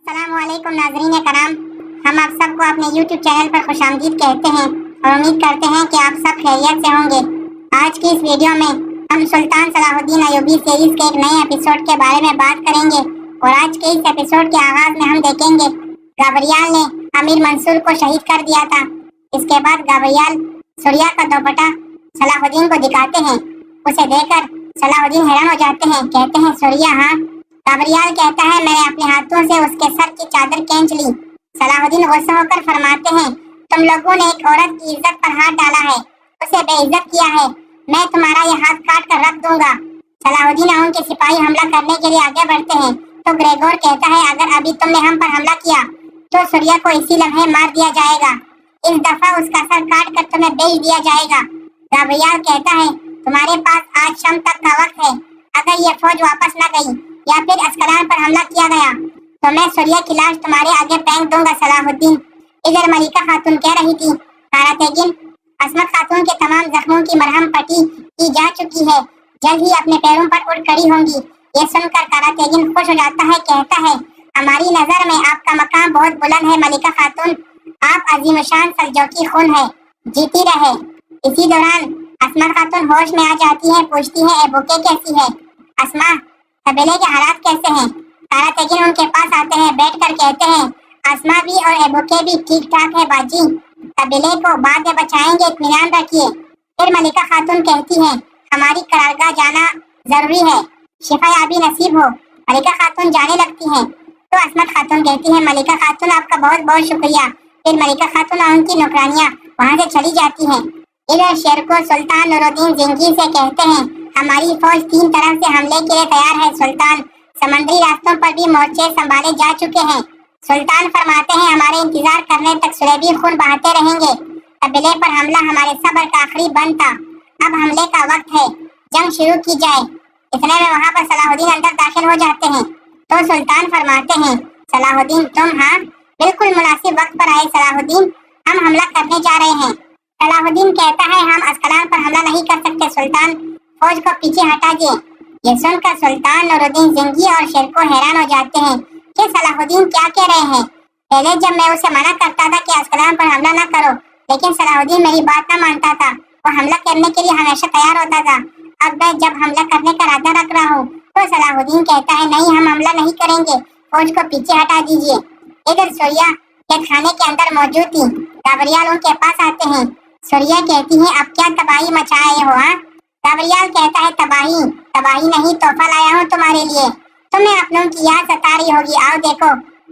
अस्सलाम वालेकुम नाज़रीन कराम, हम आप सबको अपने YouTube चैनल पर खुशामदीद कहते हैं और उम्मीद करते हैं कि आप सब खैरियत से होंगे। आज की इस वीडियो में हम सुल्तान सलाहुद्दीन अय्यूबी सीरीज के एक नए एपिसोड के बारे में बात करेंगे और आज के इस एपिसोड के आगाज में हम देखेंगे गबरियाल ने अमीर मंसूर को शहीद कर दिया था। इसके बाद गबरियाल सूर्या का दोपट्टा सलाहुद्दीन को दिखाते हैं। उसे देखकर सलाहुद्दीन हैरान हो जाते हैं। कहते हैं सूर्या हाँ। गबरियाल कहता है मैंने अपने हाथों से उसके सर की चादर खींच ली। सलाहुद्दीन गुस्सा होकर फरमाते हैं तुम लोगों ने एक औरत की इज्जत पर हाथ डाला है, उसे बेइज्जत किया है, मैं तुम्हारा ये हाथ काट कर रख दूंगा। सलाहुद्दीन और उनके सिपाही हमला करने के लिए आगे बढ़ते हैं तो ग्रेगोर कहता है अगर अभी तुमने हम पर हमला किया तो सूर्या को इसी लम्हे मार दिया जाएगा। इस दफा उसका सर काट कर तुम्हें बेच दिया जाएगा। गबरियाल कहता है तुम्हारे पास आज शाम तक का वक्त है। अगर ये फौज वापस न गई या फिर अस्कलान पर हमला किया गया तो मैं सूर्या की लाश तुम्हारे आगे फेंक दूंगा। सलाहुद्दीन इधर मलिका खातून कह रही थी खारातेगिन असमत खातून के तमाम जख्मों की मरहम पट्टी की जा चुकी है, जल्द ही अपने पैरों पर उठ खड़ी होंगी। ये सुनकर खारातेगिन खुश हो जाता है। कहता है हमारी नजर में आपका मकाम बहुत बुलंद है मलिका खातून, आप अजीमशान सलजोकी खून है, जीती रहे। इसी दौरान असमा खातून होश में आ जाती है। पूछती है एबुके कैसी है? असमा तबेले के हालात कैसे हैं? खारातेगिन उनके पास आते हैं, बैठकर कहते हैं असमा भी और एबुके भी ठीक ठाक है बाजी, तबेले को बाद में बचाएंगे, इत्मीनान रखिए। फिर मलिका खातून कहती है हमारी करारगाह जाना जरूरी है, शिफायाबी नसीब हो। मलिका खातून जाने लगती हैं तो असमत खातून कहती है मलिका खातून आपका बहुत बहुत शुक्रिया। फिर मलिका खातून और उनकी नौकरानियां वहां से चली जाती हैं। इधर शेर को सुल्तान नूरुद्दीन जिंगी से कहते हैं हमारी फौज 3 तरफ से हमले के लिए तैयार है सुल्तान, समंदरी रास्तों पर भी मोर्चे संभाले जा चुके हैं। सुल्तान फरमाते हैं हमारे इंतजार करने तक सुलेबी खून बहाते रहेंगे। कबीले पर हमला हमारे सब्र का आखिरी बंद था, अब हमले का वक्त है, जंग शुरू की जाए। इतने में वहाँ पर सलाहुद्दीन अंदर दाखिल हो जाते हैं तो सुल्तान फरमाते हैं सलाहुद्दीन तुम? हाँ बिल्कुल मुनासिब वक्त पर आए सलाहुद्दीन, हम हमला करने जा रहे हैं। सलाहुद्दीन कहता है हम अस्कलान पर हमला नहीं कर सकते सुल्तान, फौज को पीछे हटा दिए। ये सुनकर सुल्तान नूरुद्दीन जिंगी और शेर को हैरान हो जाते हैं कि सलाहुद्दीन क्या कह रहे हैं। पहले जब मैं उसे मना करता था कि अस्कलान पर हमला न करो, लेकिन सलाहुद्दीन मेरी बात न मानता था, वो हमला करने के लिए हमेशा तैयार होता था। अब मैं जब हमला करने का इरादा रख रहा हूँ तो सलाहुद्दीन कहता है नहीं हम हमला नहीं करेंगे, फौज को पीछे हटा दीजिए। इधर सूर्या खाने के अंदर मौजूद थी। गबरियाल उनके पास आते हैं। सूर्या कहती है अब क्या तबाही मचाए हो? हाँ। गबरियाल कहता है तबाही नहीं, तोहफा लाया हूँ तुम्हारे लिए, तुम्हें अपनों की याद सता रही होगी, आओ देखो।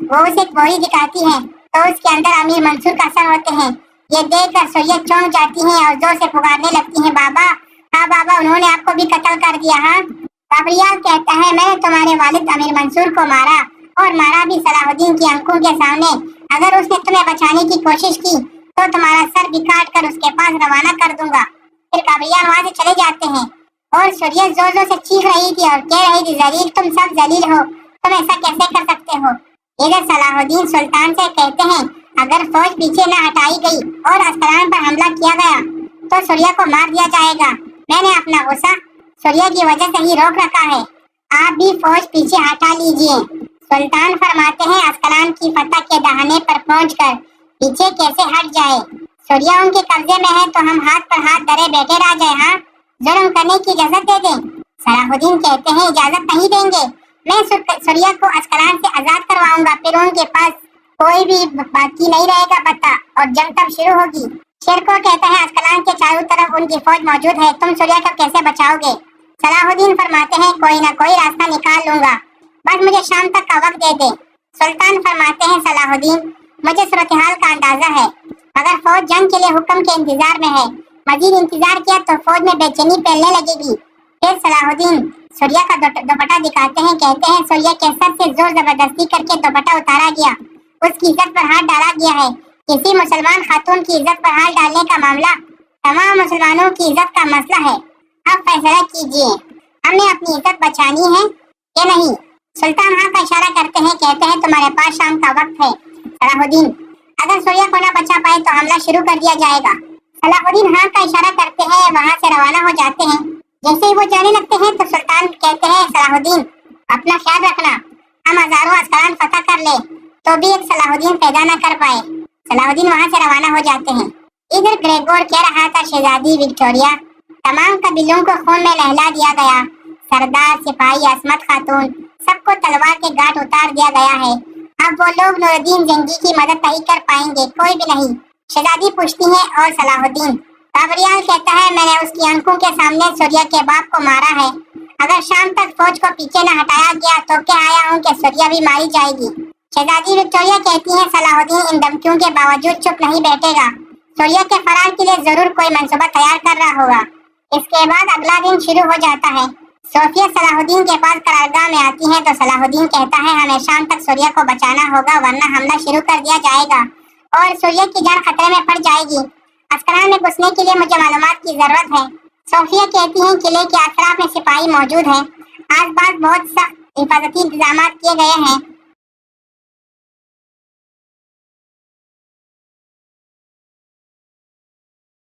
वो उसे एक बोरी दिखाती है तो उसके अंदर अमीर मंसूर का सर होते हैं। ये देखकर सूर्या चौंक जाती है और जोर से पुकारने लगती है बाबा, हाँ बाबा उन्होंने आपको भी कत्ल कर दिया? हाँ। गबरियाल कहता है मैंने तुम्हारे वालिद अमीर मंसूर को मारा और मारा भी सलाहुद्दीन की आंखों के सामने। अगर उसने तुम्हें बचाने की कोशिश की तो तुम्हारा सर भी काट कर उसके पास रवाना कर दूंगा। फिर गबरियाल वहाँ से चले जाते हैं और सूर्या जोर जोर से चीख रही थी और कह रही थी जलील तुम सब जलील हो, तुम ऐसा कैसे कर सकते हो? इधर सलाहुद्दीन सुल्तान से कहते हैं अगर फौज पीछे न हटाई गई और अस्कलान पर हमला किया गया तो सूर्या को मार दिया जाएगा। मैंने अपना गुस्सा सूर्या की वजह से ही रोक रखा है, आप भी फौज पीछे हटा लीजिए। सुल्तान फरमाते हैं अस्कलान की फतह के दहाने पर पहुंचकर पीछे कैसे हट जाए? सूर्या उनके कब्जे में है तो हम हाथ पर हाथ धरे बैठे रह जाए? हाँ, जुर्म करने की इजाजत दे दें? सलाहुद्दीन कहते हैं इजाजत नहीं देंगे, मैं सूर्या को अस्कलान से आजाद करवाऊंगा, फिर उनके पास कोई भी बाकी नहीं रहेगा पता और जंग तब शुरू होगी। शेर को कहता है अस्कलान के चारों तरफ उनकी फौज मौजूद है, तुम सूर्या को कैसे बचाओगे? सलाहुद्दीन फरमाते हैं कोई ना कोई रास्ता निकाल लूंगा, बस मुझे शाम तक का वक्त दे दे। सुल्तान फरमाते हैं सलाहुद्दीन मुझे सूरत-ए-हाल का अंदाजा है, अगर फौज जंग के लिए हुक्म के इंतजार में है, मजीद इंतजार किया तो फौज में बेचैनी फैलने लगेगी। फिर सलाहुद्दीन सूर्या का दोपट्टा दिखाते हैं। कहते हैं सूर्या के सर से जोर जबरदस्ती करके दोपट्टा उतारा गया, उसकी इज्जत पर हाथ डाला गया है। किसी मुसलमान खातून की इज्जत पर हाथ डालने का मामला तमाम मुसलमानों की इज्जत का मसला है, अब फैसला कीजिए, हमें अपनी इज्जत बचानी है या नहीं? सुल्तान हाँ का इशारा करते हैं। कहते हैं तुम्हारे पास शाम का वक्त है सलाहुद्दीन, अगर सूर्या को न बचा पाए तो हमला शुरू कर दिया जाएगा। सलाहुद्दीन हाँ का इशारा करते हैं, वहाँ से रवाना हो जाते हैं। जैसे ही वो जाने लगते हैं तो सुल्तान कहते हैं सलाहुद्दीन अपना ख्याल रखना, हम हजारों अस्कलान फतह कर ले, तो भी एक सलाहुद्दीन पैदा न कर पाए। सलाहुद्दीन वहां से रवाना हो जाते हैं। इधर ग्रेगोर कह रहा था, शहजादी विक्टोरिया, तमाम कबीलों को खून में नहला दिया गया। सरदार, सिपाही, असमत खातून, सबको तलवार के घाट उतार दिया गया है। अब वो लोग नूरुद्दीन जंगी की मदद नहीं कर पाएंगे, कोई भी नहीं। शहजादी पूछती है, और सलाहुद्दीन? काबरियाल कहता है, मैंने उसकी आंखों के सामने सूर्या के बाप को मारा है। अगर शाम तक फौज को पीछे न हटाया गया तो क्या आया हूँ कि सूर्या भी मारी जाएगी। शहजादी विक्टोरिया कहती है, सलाहुद्दीन इन धमकियों के बावजूद चुप नहीं बैठेगा। सूर्या के फरार के लिए जरूर कोई मंसूबा तैयार कर रहा होगा। इसके बाद अगला दिन शुरू हो जाता है। सोफिया सलाहुद्दीन के पास करारगाह में आती है तो सलाहुद्दीन कहता है, हमें शाम तक सूर्या को बचाना होगा, वरना हमला शुरू कर दिया जाएगा और सूर्या की जान खतरे में पड़ जाएगी। अस्कलान में घुसने के लिए मुझे मालूमात की जरूरत है। सोफिया कहती है, किले के अतराफ में सिपाही मौजूद हैं। आस पास बहुत सख्त हिफाजती इंतजाम किए गए हैं।